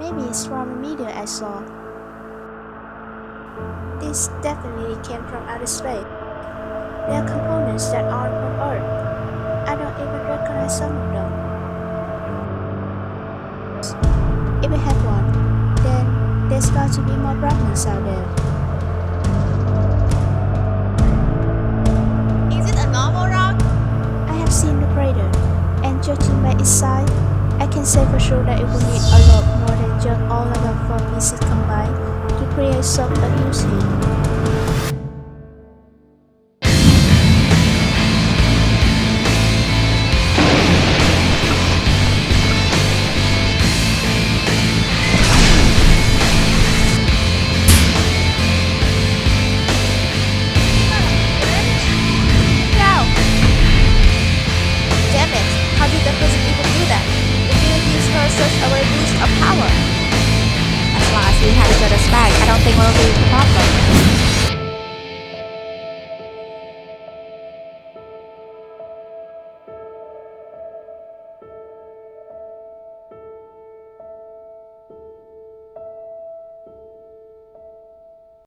Maybe it's from the media I saw. This definitely came from outer space. There are components that aren't from Earth. I don't even recognize some of them. If we have one, then there's got to be more problems out there. Is it a normal rock? I have seen the crater, and judging by its size, I can say for sure that it will need a lot more than just all of our four pieces combined to create such a huge heap. No! Damn it! How did the person even do that? It didn't use her such a boost of power. As long as we have each other's back, I don't think we'll be a problem.